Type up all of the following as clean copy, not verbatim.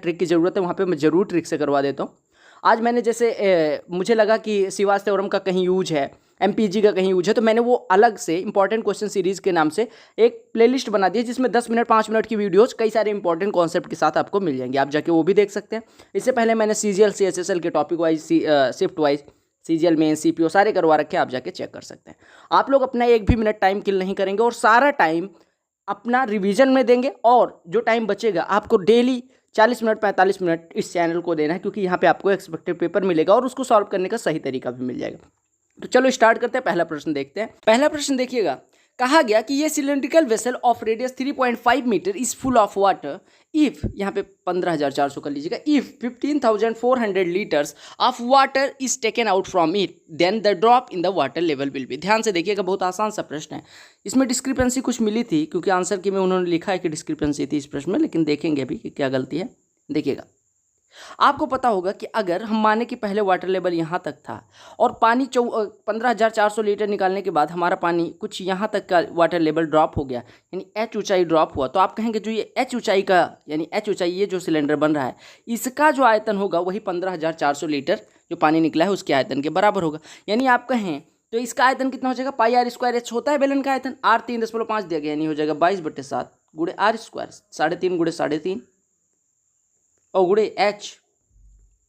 Trick की ज़रूरत है वहाँ पे मैं ज़रूर ट्रिक से करवा देता हूँ। आज मैंने जैसे मुझे लगा कि सीवास थ्योरम का कहीं यूज है, एमपीजी का कहीं यूज है, तो मैंने वो अलग से इंपॉर्टेंट क्वेश्चन सीरीज़ के नाम से एक प्लेलिस्ट बना दी है जिसमें 10 मिनट 5 मिनट की वीडियोस कई सारे इंपॉर्टेंट कॉन्सेप्ट के साथ आपको मिल जाएंगे, आप जाके वो भी देख सकते हैं। इससे पहले मैंने सीजीएल सीएसएसएल के topic wise shift wise CGL में सीपीओ सारे करवा रखे हैं, आप जाके चेक कर सकते हैं। आप लोग अपना एक भी मिनट टाइम किल नहीं करेंगे और सारा टाइम अपना रिवीजन में देंगे, और जो टाइम बचेगा आपको डेली 40 मिनट 45 मिनट इस चैनल को देना है, क्योंकि यहाँ पे आपको एक्सपेक्टेड पेपर मिलेगा और उसको सॉल्व करने का सही तरीका भी मिल जाएगा। तो चलो स्टार्ट करते हैं, पहला प्रश्न देखते हैं। पहला प्रश्न देखिएगा, कहा गया कि ये cylindrical vessel of radius 3.5 metre is full of water if, यहाँ पे 15,400 कर लीजिएगा, if 15,400 litres of water is taken out from it then the drop in the water level will be. ध्यान से देखिएगा, बहुत आसान सा प्रश्न है। इसमें डिस्क्रिपेंसी कुछ मिली थी क्योंकि आंसर की में उन्होंने लिखा है कि डिस्क्रिपेंसी थी इस प्रश्न में, लेकिन देखेंगे अभी कि क्या गलती है। देखिएगा, आपको पता होगा कि अगर हम माने कि पहले वाटर लेवल यहाँ तक था और पानी 15,400 लीटर निकालने के बाद हमारा पानी कुछ यहाँ तक का वाटर लेवल ड्रॉप हो गया, यानी एच ऊंचाई ड्रॉप हुआ, तो आप कहेंगे जो ये एच ऊंचाई का, यानी एच ऊंचाई ये जो सिलेंडर बन रहा है इसका जो आयतन होगा वही 15,400 लीटर जो पानी निकला है उसके आयतन के बराबर होगा। यानी आप कहें तो इसका आयतन कितना हो जाएगा, पाई आर स्क्वायर एच होता है बेलन का आयतन, आर 3.5 दिया गया, यानी हो जाएगा 22/7 गुड़े आर स्क्वायर, 3.5 गुड़े 3.5 और गुड़े एच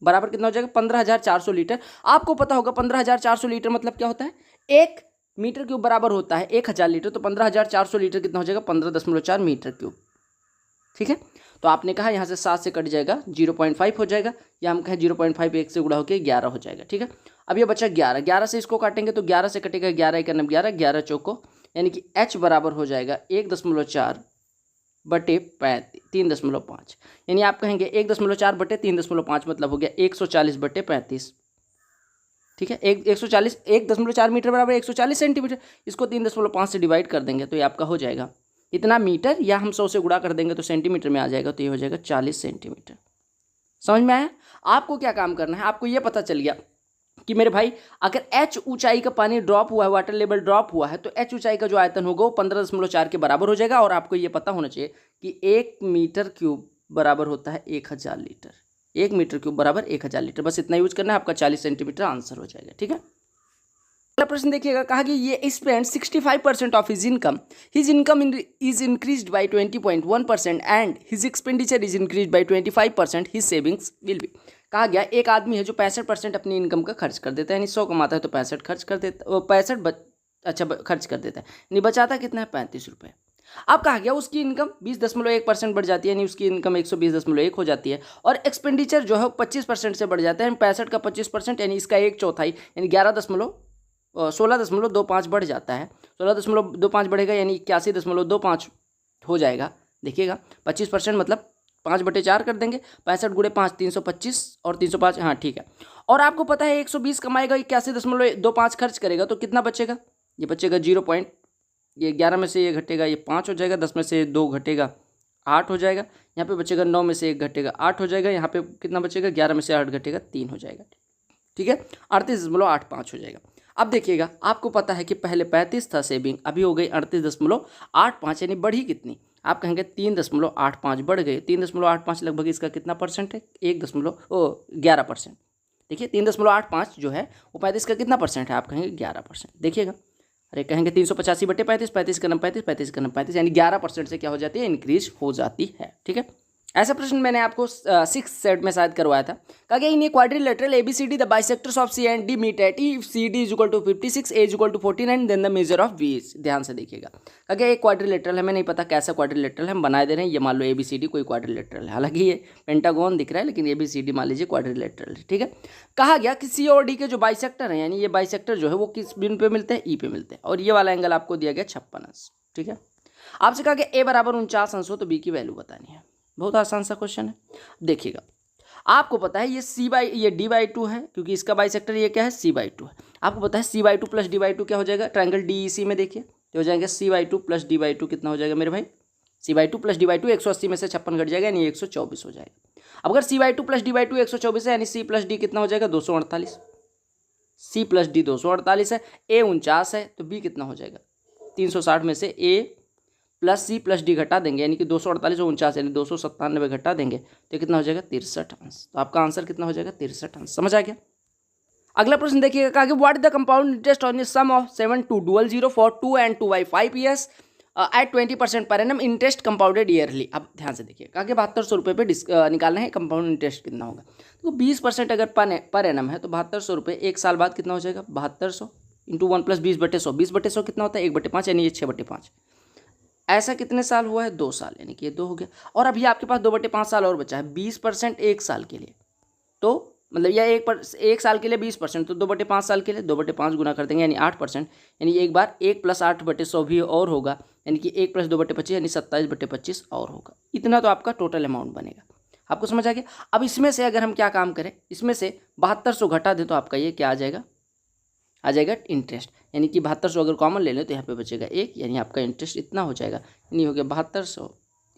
बराबर कितना हो जाएगा 15,400 लीटर। आपको पता होगा 15,400 लीटर मतलब क्या होता है, 1 मीटर क्यूब बराबर होता है 1,000 लीटर, तो 15,400 लीटर कितना हो जाएगा 15.4 मीटर क्यूब। ठीक है, तो आपने कहा यहाँ से 7 से कट जाएगा 0.5 हो जाएगा, या हम कहें 0.5 1 से गुणा होकर 11 हो जाएगा। ठीक है, अब ये बचा 11 से इसको काटेंगे तो 11 से कटेगा 11 1 11 11 चौको, यानी कि एच बराबर हो जाएगा 1.4 बटे 3.5, यानी आप कहेंगे 1.4 बटे 3.5 मतलब हो गया 140 बटे 35। ठीक है, 140 1.4 मीटर बराबर 140 सेंटीमीटर, इसको 3.5 से डिवाइड कर देंगे तो ये आपका हो जाएगा इतना मीटर, या हम 100 से गुणा कर देंगे तो सेंटीमीटर में आ जाएगा, तो ये हो जाएगा 40 सेंटीमीटर। समझ में आया? आपको क्या काम करना है, आपको ये पता चल गया कि मेरे भाई अगर एच ऊंचाई का पानी ड्रॉप हुआ है, वाटर लेवल ड्रॉप हुआ है, तो एच ऊंचाई का जो आयतन होगा वो 15.4 के बराबर हो जाएगा। और आपको ये पता होना चाहिए कि 1 मीटर क्यूब बराबर होता है 1,000 लीटर, 1 मीटर क्यूब बराबर 1,000 लीटर, बस इतना यूज करना है, आपका 40 सेंटीमीटर आंसर हो जाएगा। ठीक है, अगला प्रश्न देखिएगा, कहा कि ये spend 65% of his income is increased by 20.1% and his expenditure is increased by 25%, his savings will be. कहा गया एक आदमी है जो 65% अपनी इनकम का खर्च कर देता है, यानी 100 कमाता है तो 65 खर्च कर देता, 65 खर्च कर देता है, यानी बचाता कितना है 35 रुपये। अब कहा गया उसकी इनकम 20.1% बढ़ जाती है, यानी उसकी इनकम 120.1 हो जाती है, और एक्सपेंडिचर जो है 25% से बढ़ जाता है, 65 का 25%, यानी इसका 1/4 यानी 16.25 बढ़ जाता है, 16.25 बढ़ेगा यानी 81.25 हो जाएगा। देखिएगा 25% मतलब 5/4 कर देंगे, 65 गुणे 5 325 और 305, हाँ ठीक है। और आपको पता है 120 कमाएगा 81.25 खर्च करेगा तो कितना बचेगा, ये बचेगा 0. ये 11 में से ये घटेगा, ये 5 हो जाएगा, 10 में से 2 घटेगा 8 हो जाएगा, यहाँ पे बचेगा 9 में से 1 घटेगा 8 हो जाएगा, यहाँ पे कितना बचेगा 11 में से 8 घटेगा 3 हो जाएगा। ठीक है, 38.85 हो जाएगा। अब देखिएगा आपको पता है कि पहले 35 था सेविंग, अभी हो गई 38.85, यानी बढ़ी कितनी, आप कहेंगे 3.85 बढ़ गए, 3.85 लगभग इसका कितना परसेंट है, 11%। देखिए 3.85 जो है वो 35 का कितना परसेंट है, आप कहेंगे 11%। देखिएगा, अरे कहेंगे 385 बटे 35, 35 का 35, 35 का 35, यानी 11% से क्या हो जाती है, इंक्रीज हो जाती है। ठीक है, ऐसा प्रश्न मैंने आपको 6th सेट में शायद करवाया था। कहा गया in a quadrilateral ABCD the bisectors of C and D meet at if CD is equal to 56, A is equal to 49, then the measure of B is. ध्यान से देखिएगा, कहा गया एक क्वाड्रिलेटरल है, हमें नहीं पता कैसा क्वाड्रिलेटरल है, हम बनाए दे रहे हैं, ये मान लो ABCD कोई क्वाड्रिलेटरल है, हालांकि ये पेंटागन दिख रहा है लेकिन ABCD मान लीजिए क्वाड्रिलेटरल है। ठीक है, कहा गया कि C और D के जो बाइसेक्टर हैं, यानी ये बाइसेक्टर जो है वो किस बिंदु पे मिलते हैं, E पे मिलते हैं, और ये वाला एंगल आपको दिया गया 56 अंश। ठीक है, आपसे कहा गया A बराबर 49 अंश हो तो B की वैल्यू बतानी है, बहुत आसान सा क्वेश्चन है। देखिएगा आपको पता है ये D/2 है, क्योंकि इसका बाइसेक्टर ये क्या है C/2 है। आपको पता है C/2 प्लस D/2 क्या हो जाएगा, ट्रायंगल DEC में देखिए तो हो जाएगा C/2 प्लस D/2 कितना हो जाएगा मेरे भाई, C/2 प्लस D/2 180 में से 56 घट जाएगा, यानी 124 हो जाएगा। अब अगर C/2 प्लस D/2 124 है, यानी C प्लस D कितना हो जाएगा 248, C प्लस D 248 है, A 49 है, तो B कितना हो जाएगा 360 में से A plus C plus D घटा देंगे, यानी कि 248 यानी 297 घटा देंगे तो कितना हो जाएगा 63 अंश। तो आपका आंसर कितना हो जाएगा 63 अंश। समझ आ गया। अगला प्रश्न देखिएगा, कहा कि what is the compound interest on the sum of 7200 for 2 and 2/5 years at 20% per annum interest compounded yearly. अब ध्यान से देखिए, कहा कि 7200 रुपये पे निकालना है कंपाउंड इंटरेस्ट कितना होगा। तो 20% अगर पर एनम है तो 7200 रुपये एक साल बाद कितना हो जाएगा 7200 इंटू 1 + 20/100। 20/100 कितना होता है 1/5 यानी ये 6/5। ऐसा कितने साल हुआ है 2 साल, यानी कि ये 2 हो गया। और अभी आपके पास 2/5 साल और बचा है। 20% एक साल के लिए, तो मतलब या एक साल के लिए 20%, तो 2/5 साल के लिए 2/5 गुना कर देंगे यानी 8%, यानी एक बार 1 + 8/100 भी और होगा, यानी कि 1 + 2/25 यानी 27/25 और होगा। इतना तो आपका टोटल अमाउंट बनेगा। आपको समझ आ गया। अब इसमें से अगर हम क्या काम करें, इसमें से 7200 घटा दें तो आपका ये क्या आ जाएगा इंटरेस्ट, यानी कि 7200 अगर कॉमन ले लें तो यहाँ पे बचेगा 1, यानी आपका इंटरेस्ट इतना हो जाएगा, यानी हो गया 7200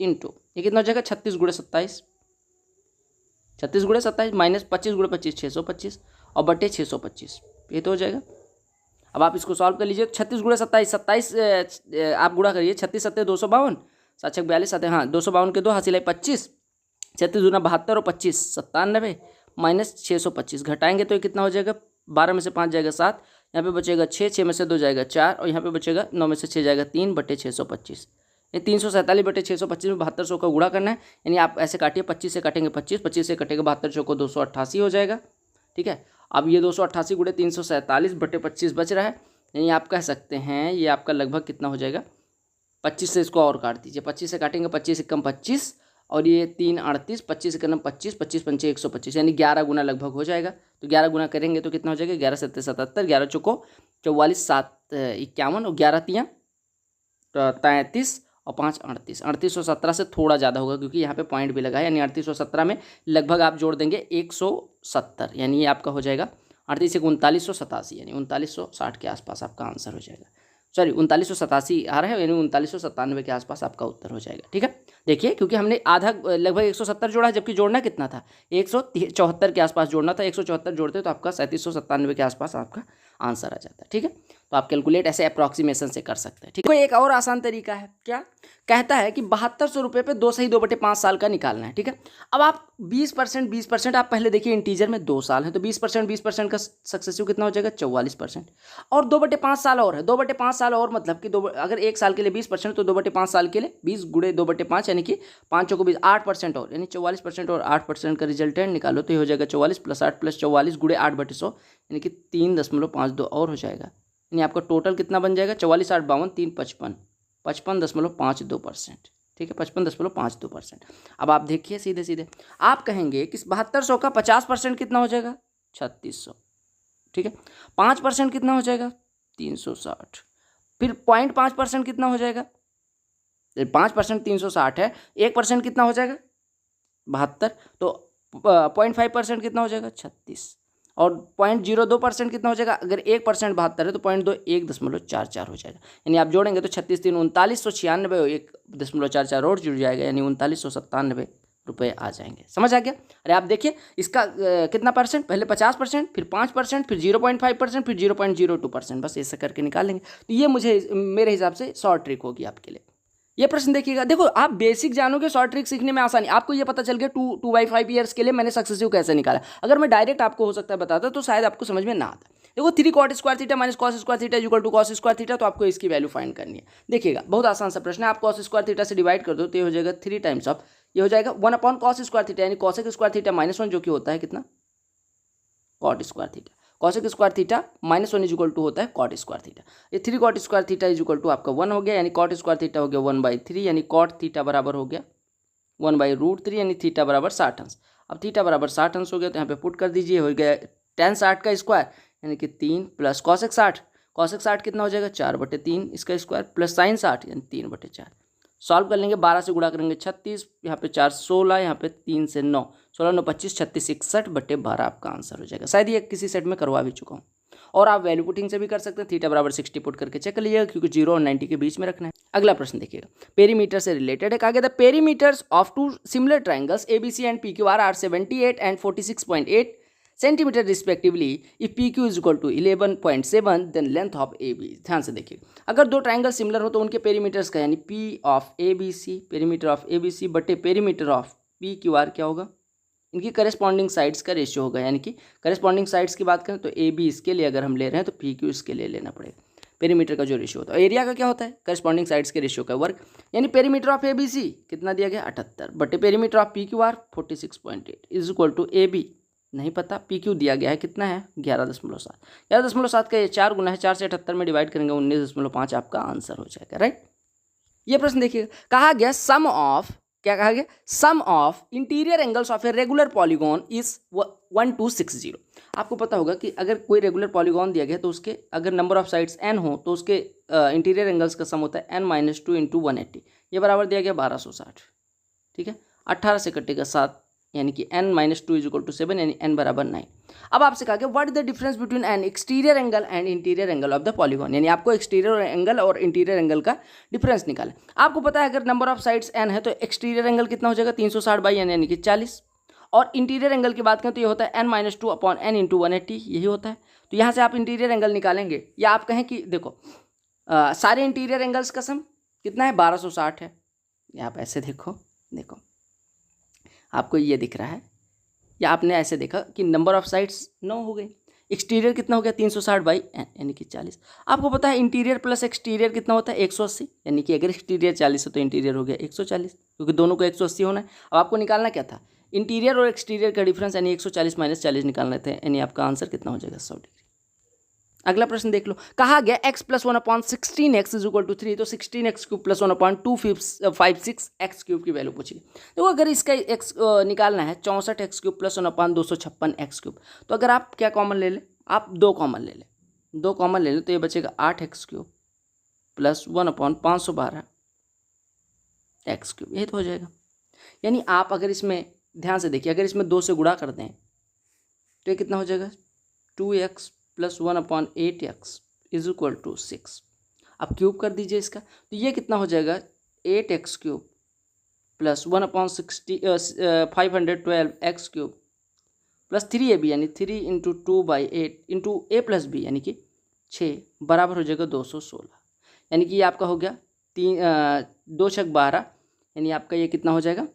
इंटू ये कितना हो जाएगा 36 × 27, 36 × 27 माइनस 25 × 25 625 और बटे 625, ये तो हो जाएगा। अब आप इसको सॉल्व कर लीजिए। 36 × 27 27 आप गुणा करिए, 36 × 7 252, 7 × 42 7 हाँ 252 के 2 हासिल 25, 36 दूना 72 और 25 97 माइनस 625 घटाएंगे तो ये कितना हो जाएगा 12 में से 5 जाएगा 7, यहाँ पे बचेगा 6, 6 में से 2 जाएगा 4 और यहाँ पे बचेगा 9 में से 6 जाएगा 3 बटे 625। ये 347 बटे 625 में 7200 का गुणा करना है, यानी आप ऐसे काटिए 25 से काटेंगे 25, 25 से कटेगा 7200 को 288 हो जाएगा। ठीक है, अब ये 288 गुणे 347 बटे 25 बच रहा है, यानी आप कह सकते हैं ये आपका लगभग कितना हो जाएगा 25 से इसको और काट दीजिए, 25 से काटेंगे 25 × 25 और ये 3 38, 25 × 25 25 पंचे 125, यानी 11 गुना लगभग हो जाएगा। तो 11 गुना करेंगे तो कितना हो जाएगा 11 7 77, 11 चौको 44 7 51 और 11 3 33 और 5 38, 3817 से थोड़ा ज़्यादा होगा क्योंकि यहाँ पे पॉइंट भी लगा है, यानी 3817 में लगभग आप जोड़ देंगे 170, यानी ये आपका हो जाएगा 38 × 3987, यानी 3960 के आसपास आपका आंसर हो जाएगा। सॉरी 3987 आ रहा है, यानी 3997 के आसपास आपका उत्तर हो जाएगा। ठीक है, देखिए क्योंकि हमने आधा लगभग 170 जोड़ा है, जबकि जोड़ना कितना था 174 के आसपास जोड़ना था। 174 जोड़ते तो आपका 3797 के आसपास आपका आंसर आ जाता है। ठीक है, तो आप कैलकुलेट ऐसे अप्रॉक्सीमेशन से कर सकते हैं। ठीक है, एक और आसान तरीका है, क्या कहता है कि 7200 रुपये पे 2 सही 2/5 साल का निकालना है। ठीक है, अब आप 20% आप पहले देखिए इंटीजर में 2 साल है तो 20% का सक्सेसिव कितना हो जाएगा 44%, और 2/5 साल और है, 2/5 साल और मतलब कि अगर एक साल के लिए 20% तो 2/5 साल के लिए 20 × 2/5 यानी कि 5 को 20 8% और, यानी 44% और 8% का रिजल्टेंट निकालो तो ये हो जाएगा 44 + 8 + 44 × 8/100, यानी कि 3.52 और हो जाएगा, यानी आपका टोटल कितना बन जाएगा 44 8 52 3 55 55.52%। ठीक है, 55.52%। अब आप देखिए सीधे सीधे आप कहेंगे कि 7200 का 50% कितना हो जाएगा 3600। ठीक है, 5% कितना हो जाएगा 360, फिर 0.5% कितना हो जाएगा 5% 360 है, 1% कितना हो जाएगा 72, तो 0.5% कितना हो जाएगा 36, और 0.02% कितना हो जाएगा, अगर 1% 72 है तो 1.44 हो जाएगा, यानी आप जोड़ेंगे तो 36 3 3996 1.44 और जुड़ जाएगा, यानी 3997 रुपये आ जाएंगे। समझ आ गया। अरे आप देखिए इसका कितना परसेंट, पहले 50%, फिर 5%, फिर 0.5%, फिर 0.02%, बस ऐसा करके निकालेंगे। तो ये मेरे हिसाब से शॉर्ट ट्रिक होगी आपके लिए। ये प्रश्न देखिएगा, देखो आप बेसिक जानोगे, शॉर्ट ट्रिक सीखने में आसानी, आपको ये पता चल गया 2/5 ईयर्स के लिए मैंने सक्सेसिव कैसे निकाला। अगर मैं डायरेक्ट आपको हो सकता है बताता तो शायद आपको समझ में ना आता। देखो 3 cot² theta - cos² theta = cos² theta, तो आपको इसकी वैल्यू फाइंड करनी है। देखिएगा बहुत आसान सा प्रश्न है, आप cos² थीटा से डिवाइड कर दो तो ये हो जाएगा 3 टाइम्स ऑफ, ये हो जाएगा 1/cos² थीटा, यानी cosec² थीटा -1 जो कि होता है कितना cot² थीटा, cosec² थीटा -1 = होता है cot² थीटा। ये 3 cot² थीटा = आपका 1 हो गया, यानी cot² थीटा हो गया 1/3, यानी cot थीटा बराबर हो गया 1/√3, यानी थीटा बराबर 60 अंश। अब थीटा बराबर 60 अंश हो गया तो यहाँ पे पुट कर दीजिए, हो गया tan 60 का स्क्वायर, यानी कि 3 प्लस cosec 60 कितना हो जाएगा 4/3 इसका स्क्वायर, प्लस sin 60 यानी 3/4। सॉल्व कर लेंगे, 12 से गुणा करेंगे 36, यहाँ पे 4 16, यहाँ पे 3 से 9 16 9 25 36 61/12 आपका आंसर हो जाएगा। शायद ये किसी सेट में करवा भी चुका हूँ, और आप वैल्यू पुटिंग से भी कर सकते हैं। थीटा बराबर 60 पुट करके चेक कर लीजिएगा, क्योंकि 0 और 90 के बीच में रखना है। अगला प्रश्न देखिएगा, पेरीमीटर से रिलेटेड है। कहा गया the perimeters of 2 similar triangles ABC and PQR are 78 and 46.8 centimetre respectively if P Q is equal to 11.7 then length of A B. ध्यान से देखिए, अगर दो ट्राइंगल सिमिलर हो तो उनके पेरीमीटर्स का यानी P of A B C, perimeter of A B C बटे perimeter of P Q R क्या होगा, इनकी करेस्पॉन्डिंग साइड्स का रेशियो होगा। यानी कि करेस्पॉन्डिंग साइड्स की बात करें तो ए बी इसके लिए अगर हम ले रहे हैं तो पी क्यू इसके लिए लेना पड़ेगा। पेरीमीटर का जो रेशियो होता है, एरिया का क्या होता है, करेस्पॉन्डिंग साइड्स के रेशियो का वर्ग। यानी perimeter of A B C कितना दिया गया 78 बटे perimeter of P Q R 46.8 is equal to A B नहीं पता, पी क्यू दिया गया है कितना है 11.7। 11.7 का ये 4 गुना है, 4 से 78 में डिवाइड करेंगे 19.5 आपका आंसर हो जाएगा। राइट, ये प्रश्न देखिएगा, कहा गया सम ऑफ, क्या कहा गया, sum of interior angles of a regular polygon is 1260। आपको पता होगा कि अगर कोई रेगुलर पॉलीगॉन दिया गया तो उसके अगर नंबर ऑफ साइड्स n हो तो उसके इंटीरियर एंगल्स का सम होता है n-2 × 180। ये बराबर दिया गया 1260। ठीक है, 18 से कटेगा 7 यानी कि n-2 = 7 यानी n बराबर 9। अब आपसे कहा गया what is the difference between N exterior angle and interior angle of the polygon, यानी आपको एक्सटीरियर एंगल और इंटीरियर एंगल का डिफरेंस निकालें। आपको पता है अगर नंबर ऑफ साइड्स n है तो एक्सटीरियर एंगल कितना हो जाएगा 360/n यानी कि 40, और इंटीरियर एंगल की बात करें तो ये होता है n-2/n × 180, यही होता है। तो यहाँ से आप इंटीरियर एंगल निकालेंगे, या आप कहें कि देखो सारे इंटीरियर एंगल्स का सम कितना है 1260 है। यहाँ आप ऐसे देखो आपको ये दिख रहा है, या आपने ऐसे देखा कि नंबर ऑफ साइड्स 9 हो गई, एक्सटीरियर कितना हो गया 360/n यानी कि 40। आपको पता है इंटीरियर प्लस एक्सटीरियर कितना होता है 180, यानी कि अगर एक्सटीरियर 40 है तो इंटीरियर हो गया 140, क्योंकि दोनों को 180 होना है। अब आपको निकालना क्या था, इंटीरियर और एक्सटीरियर का डिफरेंस यानी 140 - 40 निकालने थे, यानी आपका आंसर कितना हो जाएगा 100 डिग्री। अगला प्रश्न देख लो, कहा गया x + 1/16x = 3, तो 16x³ + 1/256 x³ की वैल्यू पूछी। तो अगर इसका x निकालना है 64x³ + 1/256x³, तो अगर आप क्या कॉमन ले लें, आप 2 कॉमन ले लें, 2 कॉमन ले लें तो ये बचेगा 8x³ + 1/512x³, यही तो हो जाएगा। यानी आप अगर इसमें ध्यान से देखिए, अगर इसमें 2 से गुणा कर दें तो ये कितना हो जाएगा 2x + 1/8x = 6। अब क्यूब कर दीजिए इसका, तो ये कितना हो जाएगा 8x³ + 1/512x³ + 3ab यानी 3 × 2/8 × a + b यानी कि 6 बराबर हो जाएगा 216। यानी कि ये आपका हो गया 2 × 12 यानी आपका ये कितना हो जाएगा,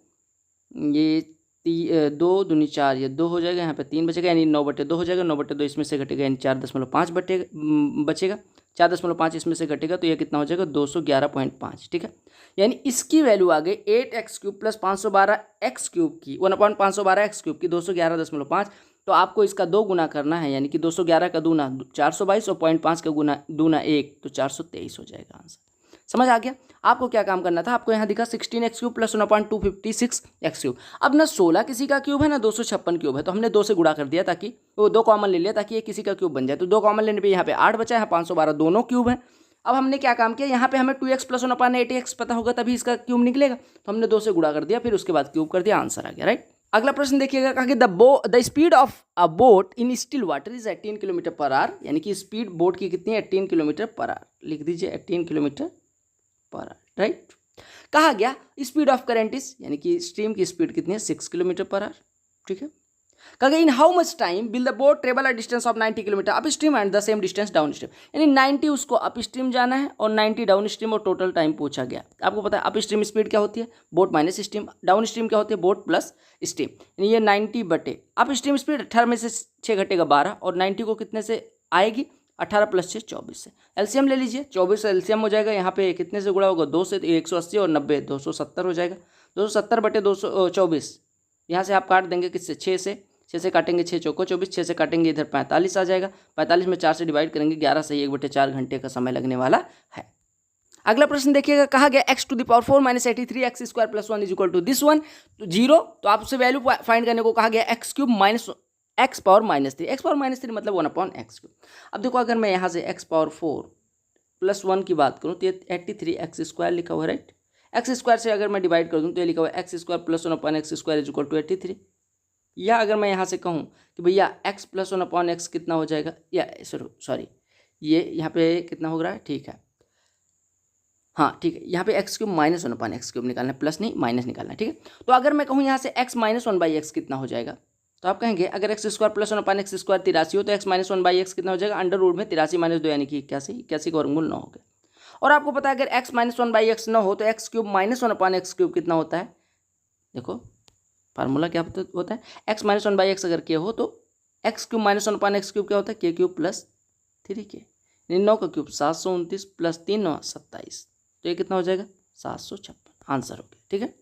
ये 2 दूनी 4, ये 2 हो जाएगा, यहाँ पे 3 बचेगा यानी 9/2 हो जाएगा। 9/2 इसमें से घटेगा यानी 4.5 बचेगा, 4.5 इसमें से घटेगा तो ये कितना हो जाएगा 211.5। ठीक है, यानी इसकी वैल्यू आ गई 8x³ + 512x³ की 1/512x³ की 211.5। तो आपको इसका 2 गुना करना है, यानी कि 211 का दूना 422 और 0.5 का दूना 1 तो 423 हो जाएगा आंसर। समझ आ गया। आपको क्या काम करना था, आपको यहाँ दिखा 16x³ + 1/256x³। अब ना 16 किसी का क्यूब है ना 256 क्यूब है, तो हमने 2 से गुणा कर दिया ताकि वो 2 कॉमन ले लिया ताकि ये किसी का क्यूब बन जाए। तो 2 कॉमन लेने पे यहाँ पे 8 बचा है, 512 दोनों क्यूब है। अब हमने क्या काम किया, यहाँ पे हमें 2x + 1/8x पता होगा तभी इसका क्यूब निकलेगा, तो हमने 2 से गुणा कर दिया, फिर उसके बाद क्यूब कर दिया, आंसर आ गया। राइट, अगला प्रश्न देखिएगा, कहा कि the speed of a boat in still water is 18 km/h, यानी कि स्पीड बोट की कितनी है 18 km/h। लिख दीजिए 18 km/h। राइट, कहा गया स्पीड ऑफ करंट इज, यानी कि स्ट्रीम की स्पीड कितनी है 6 km/h। ठीक है, कहा गया in how much time will the boat travel a distance of 90 km up stream and the same distance down stream, यानी 90 उसको अप स्ट्रीम जाना है और 90 डाउन स्ट्रीम, और टोटल टाइम पूछा गया। आपको पता है अप स्ट्रीम स्पीड क्या होती है boat minus stream, down stream क्या होती है बोट प्लस स्ट्रीम, यानी ये 90 बटे अप स्ट्रीम स्पीड 18 में से 6 घटेगा 12, और 90 को कितने से आएगी 18 + 6 24 से। एलसीएम ले लीजिए, 24 से एलसीएम हो जाएगा, यहाँ पे कितने से गुणा होगा 2 से 180 और 90 270 हो जाएगा। 270 बटे 224 यहाँ से आप काट देंगे किससे 6 से काटेंगे 6 चौको 24, 6 से काटेंगे इधर 45 आ जाएगा, 45 में 4 से डिवाइड करेंगे 11 से 1/4 घंटे का समय लगने वाला है। अगला प्रश्न देखिएगा, कहा गया x⁴ - 83x² + 1 = दिस वन, तो 0, तो आपसे वैल्यू फाइंड करने को कहा गया x³ - x⁻³ x⁻³ मतलब 1/x³। अब देखो अगर मैं यहाँ से x⁴ + 1 की बात करूँ तो ये 83x² लिखा हुआ है। राइट, x² से अगर मैं डिवाइड कर दूँ तो ये लिखा हुआ है x² + 1/x² = 83। या अगर मैं यहाँ से कहूँ कि भैया x + 1/x कितना हो जाएगा, या सॉरी ये यहाँ पे कितना हो रहा है, ठीक है हाँ ठीक है, यहाँ पे x³ - 1/x³ निकालना है, प्लस नहीं माइनस निकालना है। ठीक है, तो अगर मैं कहूँ यहाँ से x - 1/x कितना हो जाएगा, तो आप कहेंगे अगर एक्स स्क्वायर प्लस 1/x² 83 हो तो x माइनस 1/x कितना हो जाएगा, अंडर रूट में 83 माइनस 2 यानी कि 81 का वर्गमूल 9 हो गया। और आपको पता है अगर x माइनस 1/x न हो तो x³ माइनस 1/x³ कितना होता है, देखो फार्मूला क्या होता है, x माइनस 1/x अगर k हो तो x³ माइनस 1/x³ क्या होता है, k³ प्लस 3k। 9 का क्यूब 729 प्लस 3 9 27, तो ये कितना हो जाएगा 756, आंसर हो गया। ठीक है,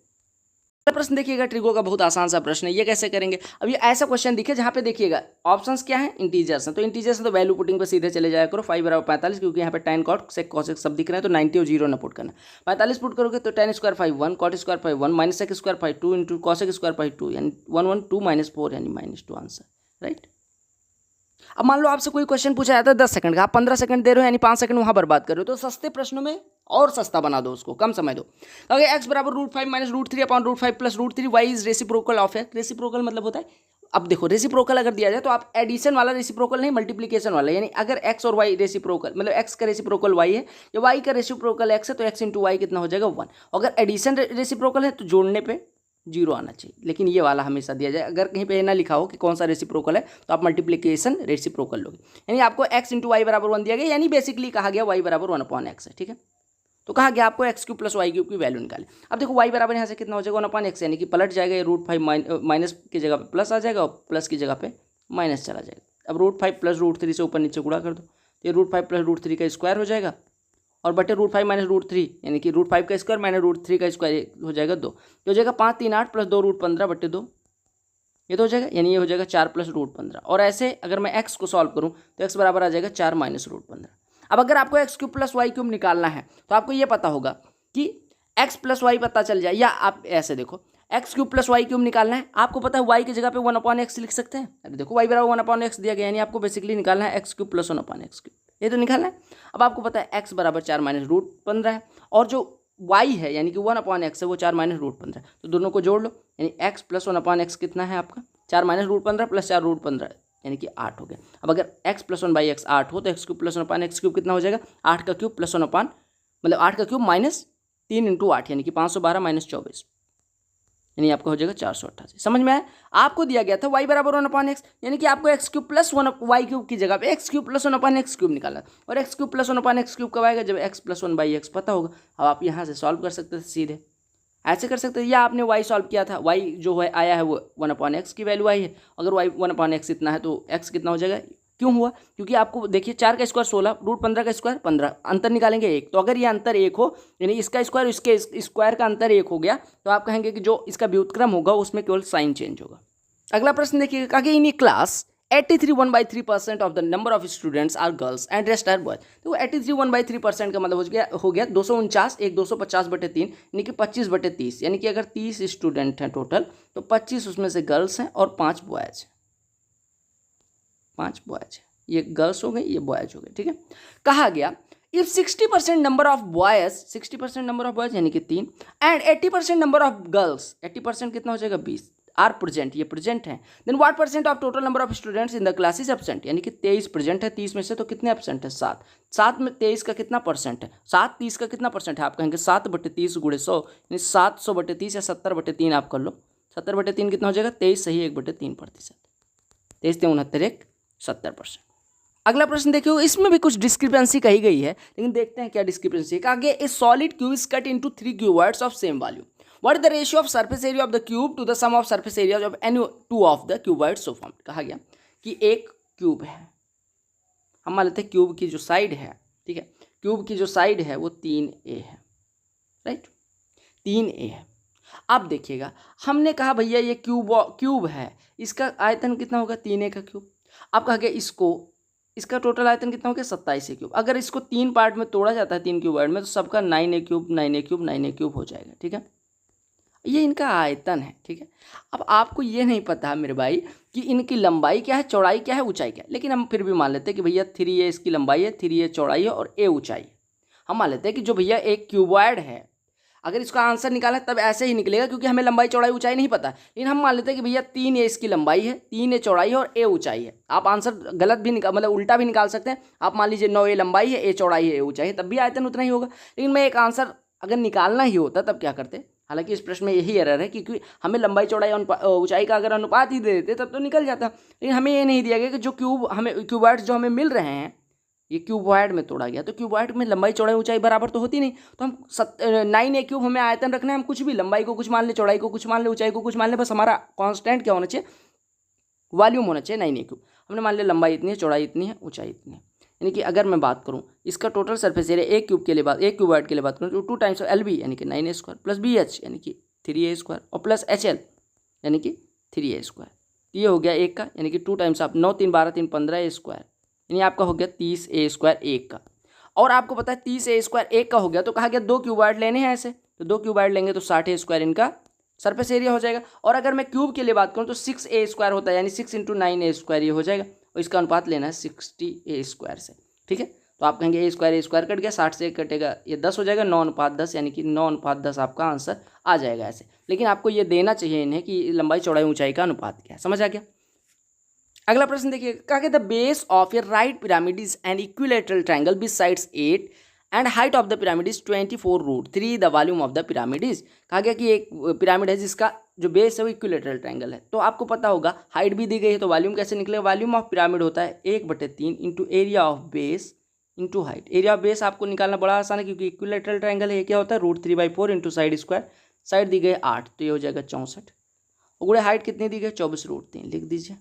प्रश्न देखिएगा ट्रिगो का, बहुत आसान सा प्रश्न है। ये कैसे करेंगे, अब ये ऐसा क्वेश्चन दिखे जहाँ पे देखिएगा ऑप्शंस क्या है, इंटीजर्स हैं, तो इंटीजर्स तो वैल्यू पुटिंग पे सीधे चले जाया करो। 5 बराबर 45, क्योंकि यहाँ पे tan cot sec cos सब दिख रहे हैं, तो 90 और 0 ना पुट करना। 45 पुट करोगे तो tan square 5 1, cot square 5 1, minus sec square 5 2 into cosec square 5 2, यानी 1 1 2 माइनस 4 यानी -2 आंसर, राइट। अब मान लो आपसे कोई क्वेश्चन पूछा जाता है 10 सेकंड का, आप 15 सेकंड दे रहे हो, यानी 5 सेकंड वहाँ बर्बाद कर रहे हो, तो सस्ते प्रश्नों में और सस्ता बना दो उसको, कम समय दो। अगर x बराबर √5 minus √3 upon √5 plus √3 y is reciprocal of x। Reciprocal मतलब होता है, अब देखो रेसिप्रोकल अगर दिया जाए तो आप एडिशन वाला रेसिप्रोकल नहीं, मल्टीप्लीकेशन वाला, यानी अगर x और y रेसिप्रोकल मतलब x का रेसिप्रोकल y है या y का रेसिप्रोकल x है तो x इंटू वाई कितना हो जाएगा 1। अगर एडिशन रेसिप्रोकल है तो जोड़ने पे 0 आना चाहिए, लेकिन ये वाला हमेशा दिया जाए। अगर कहीं पे ना लिखा हो कि कौन सा रेसिप्रोकल है तो आप मल्टीप्लिकेशन रेसिप्रोकल लोगे, यानी आपको x इंटू वाई बराबर 1 दिया गया, यानी बेसिकली कहा गया y बराबर 1/x है। ठीक है, तो कहा गया आपको x³ प्लस y³ की वैल्यू निकाले। अब देखो y बराबर यहाँ से कितना हो जाएगा 1/x, यानी कि पलट जाएगा, ये √5 माइनस की जगह पे प्लस आ जाएगा और प्लस की जगह पे माइनस चला जाएगा। अब √5 प्लस √3 से ऊपर नीचे गुणा कर दो, तो ये √5 प्लस √3 का स्क्वायर हो जाएगा और बटे √5 माइनस √3, यानी कि √5 का स्क्वायर माइनस √3 का स्क्वायर हो जाएगा 2, तो हो जाएगा 5 3 8 प्लस 2 √15 बटे 2, ये तो हो जाएगा, यानी ये हो जाएगा 4 प्लस √15। और ऐसे अगर मैं x को सॉल्व करूँ तो x बराबर आ जाएगा 4 माइनस √15। अब अगर आपको x³ प्लस y³ निकालना है तो आपको ये पता होगा कि x प्लस y पता चल जाए, या आप ऐसे देखो x³ प्लस y³ निकालना है, आपको पता है y की जगह पे 1/x लिख सकते हैं। अरे देखो y बराबर 1/x दिया गया, यानी आपको बेसिकली निकालना है x³ प्लस 1/x³, ये तो निकालना है। अब आपको पता है x बराबर 4 माइनस √15 है, और जो y है यानी कि 1/x है वो 4 माइनस √15, तो दोनों को जोड़ लो, यानी x प्लस 1/x कितना है आपका 4 माइनस √15 प्लस 4 √15 यानी कि 8 हो गया। अब अगर x प्लस 1/x 8 हो तो x³ प्लस 1/x³ कितना हो जाएगा, 8 का क्यूब प्लस 1 मतलब 8 का क्यूब माइनस 3 इंटू 8 यानी कि 512 माइनस 24, यानी आपका हो जाएगा 488। समझ में आया, आपको दिया गया था y बराबर 1/x, यानी कि आपको x³ प्लस 1y³ की जगह पे x³ प्लस 1/x³ निकाला, और x³ प्लस 1/x³ कब आएगा, जब x प्लस 1/x पता होगा। अब आप यहाँ से सॉल्व कर सकते थे, सीधे ऐसे कर सकते थे, या आपने y सॉल्व किया था, y जो है आया है वो 1/x की वैल्यू आई है, अगर y 1/x इतना है तो x कितना हो जाएगा, क्यों हुआ, क्योंकि आपको देखिए 4 का स्क्वायर 16, √15 का स्क्वायर 15, अंतर निकालेंगे 1, तो अगर ये अंतर 1 हो यानी इसका स्क्वायर इसके स्क्वायर का अंतर 1 हो गया, तो आप कहेंगे कि जो इसका व्युत्क्रम होगा उसमें केवल साइन चेंज होगा। अगला प्रश्न देखिए, कहा कि in a class 83 1/3% of the number of students are girls and rest are boys. तो 83 1/3% का मतलब हो गया 249 एक 250/3 यानी कि 25/30, यानी कि अगर 30 स्टूडेंट हैं टोटल तो 25 उसमें से गर्ल्स हैं और 5 बॉयज हैं, 5 बॉयज है, ये गर्ल्स हो गई ये बॉयज हो गए। ठीक है, कहा गया if 60% number of boys, 60% number of boys यानी कि 3 एंड 80% नंबर ऑफ गर्ल्स, 80% कितना हो जाएगा 20 आर प्रेजेंट, ये प्रेजेंट है, then what percent of total number of students in the class is absent, यानी कि 23 प्रेजेंट है 30 में से, तो कितने एब्सेंट है 7, 7 में 23 का कितना परसेंट है, 7 30 का कितना परसेंट है, आप कहेंगे 7/30 गुणे 100 यानी 700/30 या 70/3 आप कर लो, 70/3 कितना हो जाएगा 23 सही 1/3%, 23 3 69 70%। अगला प्रश्न देखिए, इसमें भी कुछ डिस्क्रिपेंसी कही गई है, लेकिन देखते हैं क्या डिस्क्रिपेंसी है। आगे a solid cube is cut into 3 cuboids of same volume, what is the ratio of surface area of the cube to the sum of surface area of any 2 of the cuboids so formed. कहा गया कि एक cube है, हम मान लेते हैं cube की जो साइड है, ठीक है, क्यूब की जो साइड है वो 3a है, राइट, 3a है। अब देखिएगा हमने कहा भैया ये क्यूब है, इसका आयतन कितना होगा 3a का क्यूब। अब कहा गया इसका टोटल आयतन कितना हो गया 27a क्यूब। अगर इसको 3 पार्ट में तोड़ा जाता है 3 क्यूबॉइड में तो सबका 9a cube 9a cube 9a cube हो जाएगा। ठीक है, ये इनका आयतन है। ठीक है, अब आपको ये नहीं पता मेरे भाई कि इनकी लंबाई क्या है, चौड़ाई क्या है, ऊंचाई क्या है, लेकिन हम फिर भी मान लेते हैं कि भैया 3a इसकी लंबाई है, 3a चौड़ाई है और a ऊंचाई है। हम मान लेते हैं कि जो भैया एक क्यूबॉइड है, अगर इसका आंसर निकालें तब ऐसे ही निकलेगा क्योंकि हमें लंबाई चौड़ाई ऊंचाई नहीं पता, लेकिन हम मान लेते हैं कि भैया 3a इसकी लंबाई है, 3a चौड़ाई है और a ऊंचाई है। आप आंसर गलत भी निकाल मतलब उल्टा भी निकाल सकते हैं। आप मान लीजिए 9a लंबाई है, a चौड़ाई है, a ऊंचाई है, तब भी आयतन उतना ही होगा। लेकिन मैं एक आंसर अगर निकालना ही होता तब क्या करते, हालांकि इस प्रश्न में यही एरर है, क्योंकि हमें लंबाई चौड़ाई और ऊंचाई का अगर अनुपात ही दे देते तब तो निकल जाता, लेकिन हमें ये नहीं दिया गया कि जो क्यूबॉइड्स जो हमें मिल रहे हैं ये क्यूबॉइड में तोड़ा गया, तो क्यूबॉइड में लंबाई चौड़ाई ऊंचाई बराबर तो होती नहीं, तो हम 9a³ हमें आयतन रखना है, हम कुछ भी लंबाई को कुछ मान ले, चौड़ाई को कुछ मान ले, ऊंचाई को कुछ मान ले, बस हमारा कांस्टेंट क्या होना चाहिए, वॉल्यूम होना चाहिए 9a³। हमने मान लिया लंबाई इतनी है, चौड़ाई इतनी है, ऊंचाई इतनी है, यानी कि अगर मैं बात करूँ इसका टोटल सरफेस एरिया एक क्यूबॉइड के लिए बात करूँ तो 2 टाइम्स LB यानी कि 9a² प्लस BH यानी कि 3a² और प्लस HL यानी कि 3a²। ये हो गया एक का, यानी कि 2 टाइम्स आप 9 3 12 3 15a², यानी आपका हो गया 30a² एक का। और आपको पता है 30a² एक का हो गया, तो कहा गया 2 क्यूबॉइड लेने हैं ऐसे, तो 2 क्यूबॉइड लेंगे तो 60a² इनका सरफेस एरिया हो जाएगा। और अगर मैं क्यूब के लिए बात करूँ तो 6a² होता है, यानी 6 × 9a² ये हो जाएगा, और इसका अनुपात लेना है 60a² से। ठीक है, तो आप कहेंगे a² कट गया, 60 से कटेगा ये 10 हो जाएगा, 9:10 यानी कि 9:10 आपका आंसर आ जाएगा ऐसे। लेकिन आपको ये देना चाहिए इन्हें कि लंबाई चौड़ाई ऊंचाई का अनुपात क्या है, समझ आ गया। अगला प्रश्न देखिए, कहा गया the base of A right pyramid is an equilateral triangle with sides 8 and height of the pyramid is 24√3 the volume of the pyramid is. कहा गया कि एक पिरामिड है जिसका जो बेस है वो इक्विलेटरल ट्रायंगल है, तो आपको पता होगा हाइट भी दी गई है, तो वॉल्यूम कैसे निकलेगा, वॉल्यूम ऑफ पिरामिड होता है 1/3 into area of base into height. Area of base आपको निकालना बड़ा आसान है, क्योंकि इक्विलेटरल ट्रायंगल है, ये क्या होता है √3/4 इंटू साइड स्क्वायर, साइड दी गई 8 तो ये हो जाएगा 64, और गुणे हाइट कितनी दी गई 24√3 लिख दीजिए,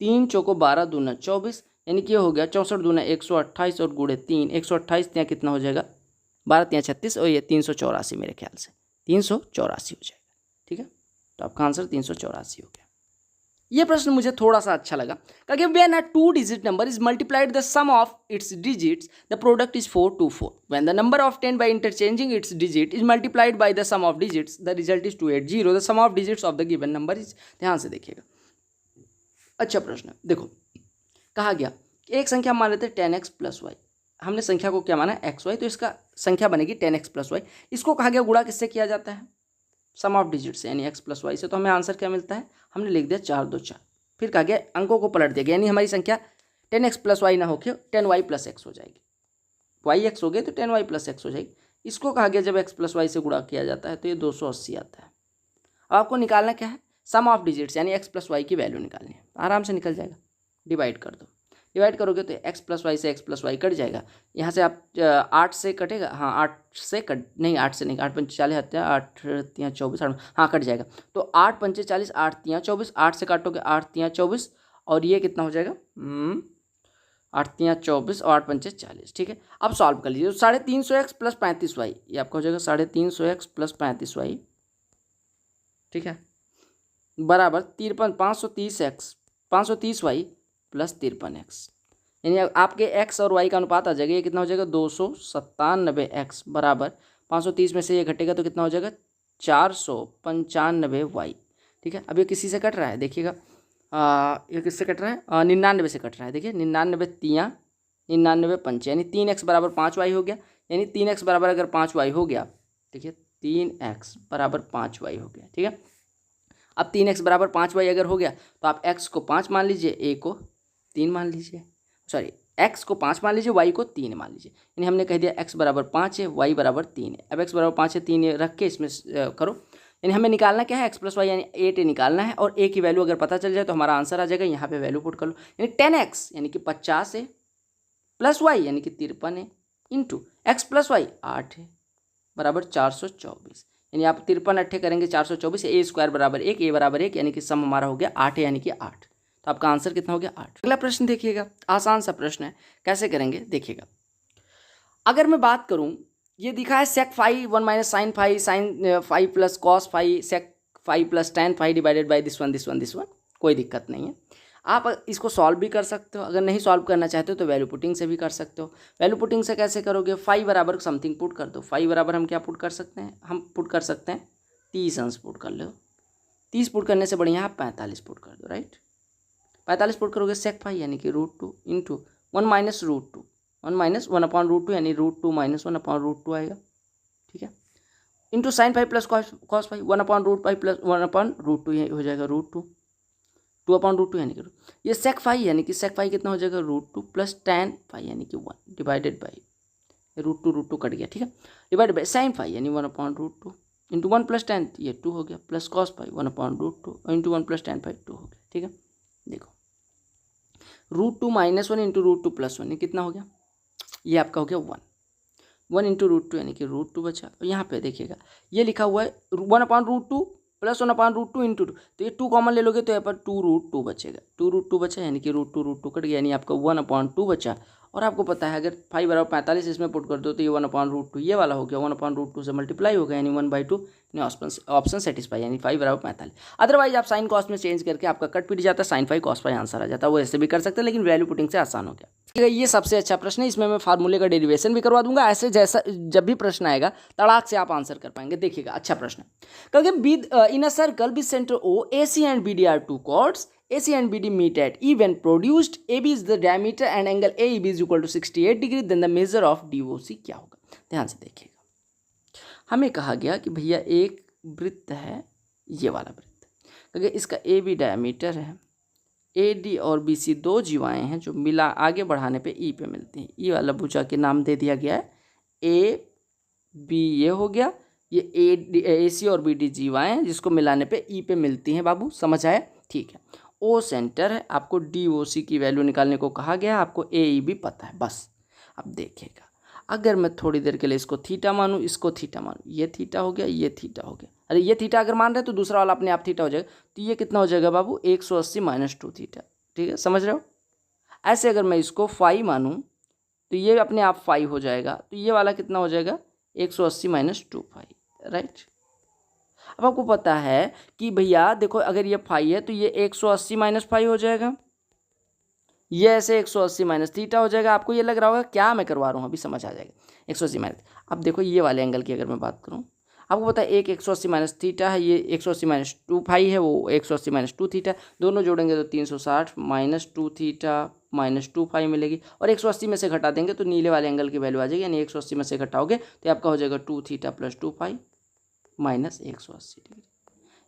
3 चौको 12 दूना 24, यानी कि ये हो गया 64 दूना 128 और गुणे 3 128 यहाँ कितना हो जाएगा 12 3 36 और ये 384 मेरे ख्याल से 384 हो जाएगा। ठीक है, तो आपका आंसर 384 हो गया। ये प्रश्न मुझे थोड़ा सा अच्छा लगा, क्योंकि when a 2 digit number is multiplied the sum of its digits the product is 424। When the number of 10 by interchanging its digit is multiplied by the sum of digits the result is 280 the sum of digits of the given number is. ध्यान से देखिएगा, अच्छा प्रश्न देखो, कहा गया एक संख्या मान लेते हैं 10x + y, हमने संख्या को क्या माना xy, तो इसका संख्या बनेगी 10x + y। इसको कहा गया गुणा किससे किया जाता है, सम ऑफ डिजिट से, यानी x + y से, तो हमें आंसर क्या मिलता है, हमने लिख दिया 4 2 4। फिर कहा गया अंकों को पलट दिया गया, यानी हमारी संख्या 10x + y ना होकर 10y + x हो जाएगी, yx हो गए तो 10y + x हो जाएगी। इसको कहा गया जब x + y से गुणा किया जाता है तो ये 280 आता है। अब आपको निकालना क्या है, सम ऑफ डिजिट्स, यानी x + y की वैल्यू निकालनी है, आराम से निकल जाएगा, डिवाइड कर दो, डिवाइड करोगे तो x + y से x + y कट जाएगा, यहाँ से आप 8 से कटेगा, हाँ 8 से कट नहीं, 8 से नहीं, 8 पंचे 40 आते हैं, 8 3 24 8, हाँ कट जाएगा, तो 8 पंचे 40 8 3 24, 8 से काटोगे 8 3 24 और ये कितना हो जाएगा 8 3 24 और 8 पंचे 40। ठीक है, अब सॉल्व कर लीजिए, तो 350x + 35y ये आपका हो जाएगा 350x + 35y, ठीक है, बराबर 530x 530y + 53x, यानी आपके x और y का अनुपात आ जाएगा, ये कितना हो जाएगा 297x बराबर 530 में से ये घटेगा तो कितना हो जाएगा 495y। ठीक है, अब ये किसी से कट रहा है, देखिएगा ये किससे कट रहा है 99 से कट रहा है, देखिए 99 3 99 5, यानी 3x बराबर 5y हो गया, यानी 3x बराबर अगर 5y हो गया, देखिए 3x बराबर 5y हो गया। ठीक है, अब 3x बराबर 5y अगर हो गया तो आप x को 5 मान लीजिए, a को 3 मान लीजिए, सॉरी x को 5 मान लीजिए, y को 3 मान लीजिए, यानी हमने कह दिया x बराबर 5 है, y बराबर 3 है। अब x बराबर 5 है 3 रख के इसमें करो, यानी हमें निकालना क्या है x + y, यानी 8 निकालना है, और a की वैल्यू अगर पता चल जाए तो हमारा आंसर आ जाएगा, यहाँ पे वैल्यू पुट कर लो, यानी 10x यानी कि 50 है प्लस y यानी कि 53 है इंटू x + y 8 है बराबर 424, यानी आप 53 अट्ठे करेंगे 424, a² बराबर 1 a बराबर 1, यानी कि सम हमारा हो गया 8 है, यानी कि 8, तो आपका आंसर कितना हो गया 8। अगला प्रश्न देखिएगा, आसान सा प्रश्न है, कैसे करेंगे देखिएगा। अगर मैं बात करूं, ये दिखा है sec phi 1 - sin phi sin phi + cos phi sec phi + tan phi divided by this one, कोई दिक्कत नहीं है, आप इसको सॉल्व भी कर सकते हो, अगर नहीं सॉल्व करना चाहते हो तो वैल्यू पुटिंग से भी कर सकते हो। वैल्यू पुटिंग से कैसे करोगे, फाई बराबर समथिंग पुट कर दो, फाई बराबर हम क्या पुट कर सकते हैं, हम पुट कर सकते हैं 30 अंश पुट कर लो, 30 पुट करने से बढ़िया आप 45 पुट कर दो, राइट, 45 पुट करोगे sec phi यानी कि √2 इंटू 1 - √2 1 - 1/√2 यानी √2 - 1/√2 आएगा। ठीक है, into sin phi + cos phi 1/√π + 1/√2 ये हो जाएगा √2 2/√2 यानी कि ये sec phi यानी कि sec phi कितना हो जाएगा √2 + tan phi यानी कि 1 डिवाइडेड बाई √2 कट गया। ठीक है, डिवाइडेड बाई sin phi यानी 1/√2 इंटू 1 + tan, ये 2 हो गया, प्लस cos पाई 1/√2 इंटू 1 + tan पाई 2 हो गया, ठीक है। देखो √2 - 1 इंटू √2 + 1, ये कितना हो गया, ये आपका हो गया 1 इंटू √2 यानी कि √2 बचा। और यहाँ पे देखिएगा ये लिखा हुआ है 1/√2 प्लस 1/√2 इंटू 2, तो ये 2 कॉमन ले लोगे तो यहाँ पर 2√2 बचेगा, 2√2 बचा यानी कि √2 कट गया, यानी आपका 1/2 बचा। और आपको पता है अगर 5/45 इसमें पुट कर दो तो ये 1/√2 ये वाला हो गया, 1/√2 से मल्टीप्लाई हो गया यानी 1/2, ऑप्शन सेटिस्फाई यानी 5/45। अदरवाइज आप साइन कॉस में चेंज करके आपका कट पिट जाता है, sin 5 cos 5 आंसर आ जाता है। वो ऐसे भी कर सकते हैं लेकिन वैल्यू पुटिंग से आसान हो गया। ठीक है, ये सबसे अच्छा प्रश्न है, इसमें मैं फार्मूले का डेरिवेशन भी करवा दूंगा। ऐसे जैसा जब भी प्रश्न आएगा तड़ाक से आप आंसर कर पाएंगे। देखिएगा अच्छा प्रश्न है, in a circle with centre O, AC and BD are two chords. AC and BD meet at E when produced AB is the diameter and angle AEB is equal to 68 degree. Then the measure of DOC क्या होगा? ध्यान से देखिएगा, हमें कहा गया कि भैया एक वृत्त है, ये वाला वृत्त, क्योंकि इसका AB डायमीटर है, AD और BC दो जीवाएं हैं जो मिला आगे बढ़ाने पे E पे मिलती हैं। E वाला भुजा के नाम दे दिया गया है AB, ये हो गया, ये AC और BD जीवाएं जिसको मिलाने पे E पे मिलती हैं। बाबू समझ आया? ठीक है। O सेंटर है, आपको DOC की वैल्यू निकालने को कहा गया, आपको AE भी पता है बस। अब देखिएगा अगर मैं थोड़ी देर के लिए इसको थीटा मानूँ, इसको थीटा मानूँ, ये थीटा हो गया, ये थीटा हो गया, अरे ये थीटा अगर मान रहे तो दूसरा वाला अपने आप थीटा हो जाएगा, तो ये कितना हो जाएगा बाबू 180 - 2 थीटा। ठीक है, समझ रहे हो? ऐसे अगर मैं इसको फाई मानूँ तो ये अपने आप फाई हो जाएगा, तो ये वाला कितना हो जाएगा 180 - 2 फाई, राइट। अब आपको पता है कि भैया देखो अगर ये फाई है तो ये 180 - फाई हो जाएगा, ये ऐसे 180 - थीटा हो जाएगा। आपको ये लग रहा होगा क्या मैं करवा रहा हूँ, अभी समझ आ जाएगा। 180 अब देखो ये वाले एंगल की अगर मैं बात करूँ, आपको पता है एक 180 - थीटा है, ये 180 - 2 फाई है, वो 180 - 2 थीटा, दोनों जोड़ेंगे तो 360 - 2 थीटा -2 फाई मिलेगी। और 180 में से घटा देंगे तो नीले वाले एंगल की वैल्यू आ जाएगी, यानी 180 में से घटाओगे तो आपका हो जाएगा 2 थीटा + 2 फाई -180 डिग्री।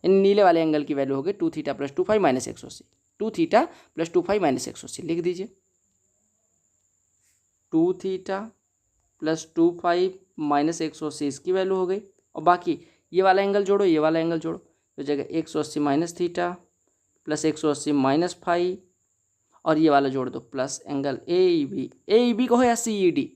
यानी नीले वाले एंगल की वैल्यू हो गई 2 थीटा + 2 फाई -180, 2 थीटा + 2 फाई -180 लिख दीजिए। 2 थीटा + 2 फाई -180 इसकी वैल्यू हो गई, और बाकी ये वाला एंगल जोड़ो, ये वाला एंगल जोड़ो, तो जगह 180 - थीटा + 180 - फाई, और ये वाला जोड़ दो प्लस एंगल AEB। AEB को हो या CED,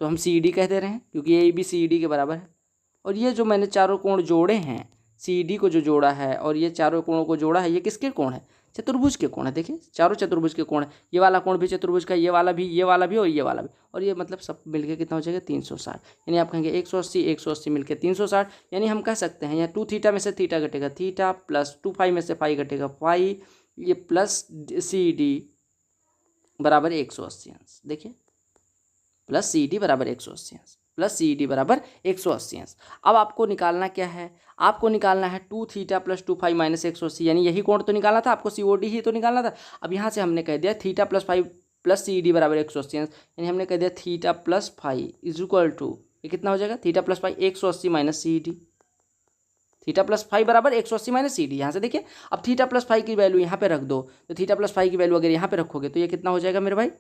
तो हम CED कह दे रहे हैं क्योंकि AEB CED के बराबर है। और ये जो मैंने चारों कोण जोड़े हैं, CED को जो जोड़ा है और ये चारों कोणों को जोड़ा है, ये किसके कोण है? चतुर्भुज के कोण है। देखिए चारों चतुर्भुज के कोण है, ये वाला कोण भी चतुर्भुज का, ये वाला भी, ये वाला भी और ये वाला भी, और ये मतलब सब मिलके कितना हो जाएगा 360। यानी आप कहेंगे 180 180 मिलके 360, यानी हम कह सकते हैं यहाँ 2 थीटा में से थीटा घटेगा थीटा, प्लस 2 फाई में से फाई घटेगा फाई, ये प्लस CED बराबर 180 अंश। देखिए प्लस CED बराबर 180 अंश, प्लस CED बराबर 180 अंश। अब आपको निकालना क्या है? आपको निकालना है 2 थीटा + 2 फाई -180, यानी यही कोण तो निकालना था आपको, COD ही तो निकालना था। अब यहाँ से हमने कह दिया थीटा + फाई + CED बराबर 180 अंश, यानी हमने कह दिया theta + phi is equal to, ये कितना हो जाएगा theta + phi 180 - CED, theta + phi बराबर 180 - CED। यहाँ से देखिए अब थीटा + फाई की वैल्यू यहाँ पे रख दो, तो थीटा + फाई की वैल्यू अगर यहाँ पे रखोगे तो ये कितना हो जाएगा मेरे भाई?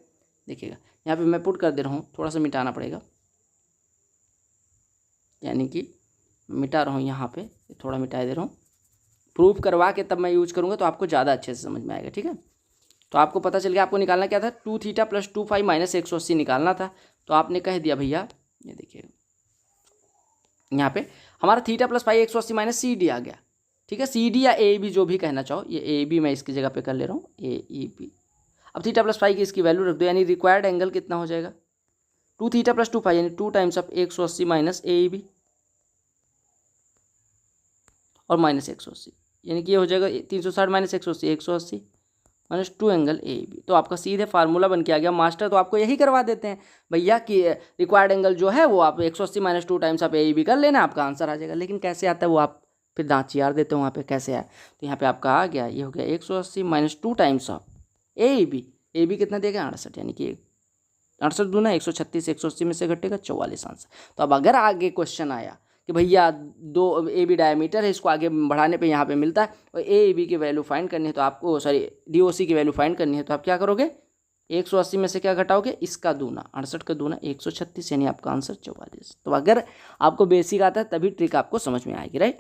देखिएगा यहाँ पे मैं पुट कर दे रहा हूँ, थोड़ा सा मिटाना पड़ेगा, यानी कि मिटा रहा हूँ यहाँ पे, थोड़ा मिटा दे रहा हूँ, प्रूफ करवा के तब मैं यूज करूँगा तो आपको ज़्यादा अच्छे से समझ में आएगा। ठीक है, तो आपको पता चल गया आपको निकालना क्या था, 2 थीटा + 2 फाई -180 निकालना था। तो आपने कह दिया भैया, ये देखिए यहाँ पे हमारा थीटा + फाई 180 - CED आ गया। ठीक है, CED या AEB जो भी कहना चाहो, ये AEB मैं इसकी जगह पे कर ले रहा हूँ, AEB। अब थीटा + फाई की इसकी वैल्यू रख दो, यानी रिक्वायर्ड एंगल कितना हो जाएगा 2 थीटा + 2 फाई, यानी 2 टाइम्स ऑफ 180 - AEB और -180, यानी कि ये हो जाएगा 360 - 180 180 -2 एंगल AEB। तो आपका सीधे फार्मूला बन के आ गया। मास्टर तो आपको यही करवा देते हैं भैया कि रिक्वायर्ड एंगल जो है वो आप 180 - 2 टाइम्स आप AEB कर लेना, आपका आंसर आ जाएगा। लेकिन कैसे आता है वो आप फिर दांत चियार देते हो वहाँ पे, कैसे आया? तो यहाँ पे आपका आ गया, ये हो गया 180 - 2 टाइम्स ऑफ AEB। AEB कितना देगा 68, यानी कि 68 दूना 136, 180 में से घटेगा 44 आंसर। तो अब अगर आगे क्वेश्चन आया कि भैया 2 AB डायमीटर है, इसको आगे बढ़ाने पे यहाँ पे मिलता है और AEB की वैल्यू फाइंड करनी है, तो आपको DOC की वैल्यू फाइंड करनी है, तो आप क्या करोगे 180 में से क्या घटाओगे, इसका दूना, 68 का दूना 136, यानी आपका आंसर 44। तो अगर आपको बेसिक आता है तभी ट्रिक आपको समझ में आएगी, राइट।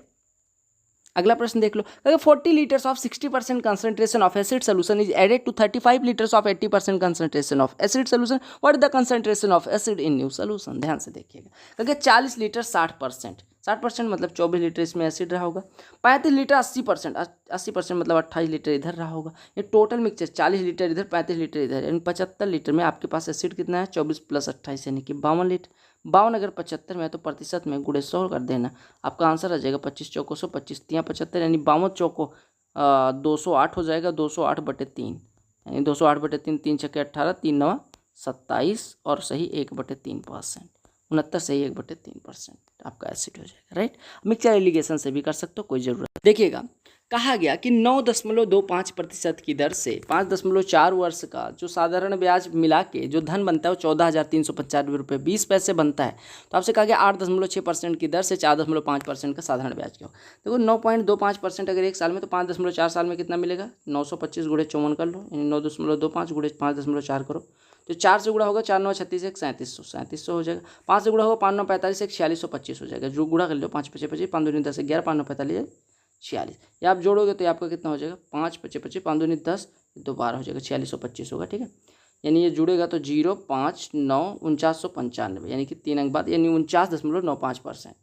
अगला प्रश्न देख लो, अगर 40 litres of 60% concentration of acid solution is added to 35 litres of 80% concentration of acid solution, what is the concentration of acid in new solution. ध्यान से देखिएगा, अगर 40 लीटर 60%, 60% मतलब 24 लीटर इसमें एसिड रहा होगा, 35 लीटर 80%, 80% मतलब 28 लीटर इधर रहा होगा। ये टोटल मिक्सचर 40 लीटर इधर, 35 लीटर इधर, यानी 75 लीटर में आपके पास एसिड कितना है, 24 + 28 यानी कि 52 लीटर। 52 अगर 75 में है तो प्रतिशत में गुणे 100 कर देना, आपका आंसर आ जाएगा 25 चौको 100, 25 तियाँ 75, यानी 52 चौको 208 हो जाएगा, 208/3, यानी 208/3, 3 छक्के 18, 3 9 27 और सही 1/3%, 69 सही 1/3% आपका एसिड हो जाएगा, राइट। मिक्सचर एलिगेशन से भी कर सकते हो, कोई जरूरत। देखिएगा, कहा गया कि 9.25% की दर से 5.4 वर्ष का जो साधारण ब्याज मिला के जो धन बनता है वो 14,395 रुपये 20 पैसे बनता है। तो आपसे कहा गया 8.6% की दर से 4.5% का साधारण ब्याज क्या हो। देखो 9.25% अगर एक साल में, तो 5.4 साल में कितना मिलेगा, 925 गुणे 54 कर लो, यानी 9.25 गुणे 5.4 करो, तो 4 से गुणा होगा 4 9 36, 1 3700 हो जाएगा। 5 से गुणा होगा 5 9 45, 1 4625 हो जाएगा। जो गुणा कर लो 5 5 25, 5 2 10 11, 5 9 45 46, ये आप जोड़ोगे तो आपका कितना हो जाएगा, 5 5 25, 5 2 10, 2 12 हो जाएगा, 4625 होगा, ठीक है। यानी ये जुड़ेगा तो 0 5 9 4995, यानी कि 3 अंक बाद, यानी 49.95%,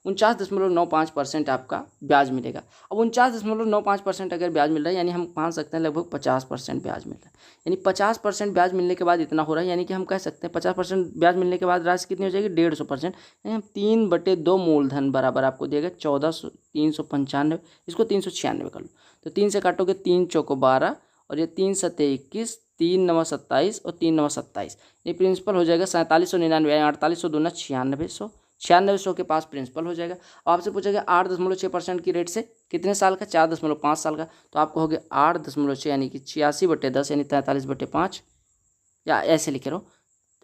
49.95% आपका ब्याज मिलेगा। अब 49.95% अगर ब्याज मिल रहा है, यानी हम मान सकते हैं लगभग 50% ब्याज मिल रहा है, यानी 50% ब्याज मिलने के बाद इतना हो रहा है, यानी कि हम कह सकते हैं 50% ब्याज मिलने के बाद राशि कितनी हो जाएगी, 150%, यानी हम 3/2 मूलधन बराबर आपको देगा 14,395, इसको 396 कर लो, तो 3 से काटोगे 3 चौको 12 और ये 3 सत्ते 21, 3 9 27 और 3 9 27, ये प्रिंसिपल हो जाएगा 4799, 4800 दूना 9600, 9600 के पास प्रिंसिपल हो जाएगा। अब आपसे पूछेगा 8.6% की रेट से कितने साल का, 4.5 साल का, तो आप कहोगे 8.6 यानी कि 86/10 यानी 43/5, या ऐसे लिखे रहो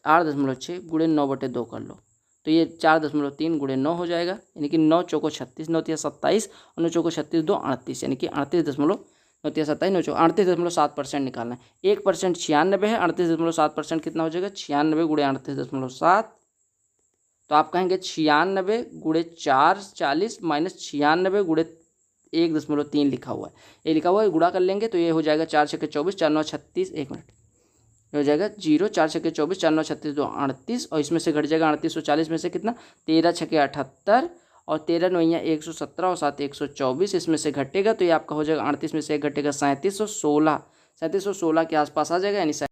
8.6 गुणे 9/2 कर लो, तो ये 4.3 गुणे 9 हो जाएगा, यानी कि 9 चौको 36, 9 तिया 27 और 9 चौको 36 2 38, यानी कि 38.7% निकालना है। 1% 96 है, 38.7% कितना हो जाएगा, 96 गुणे 38.7, तो आप कहेंगे 96 गुणे 4 40 माइनस 96 गुणे 1.3 लिखा हुआ है, ये लिखा हुआ है, गुणा कर लेंगे तो ये हो जाएगा 4 छक्के 24, 4 9 36, 1 मिनट, ये हो जाएगा 0, 4 छक्के 24, 4 9 36 2 38, और इसमें से घट जाएगा 3840 में से कितना, 13 छक्के 78 और 13 9 117 और 7 124, इसमें से घटेगा तो ये आपका हो जाएगा 38 में से 1 घटेगा 3716, 3716 के आसपास आ जाएगा, यानी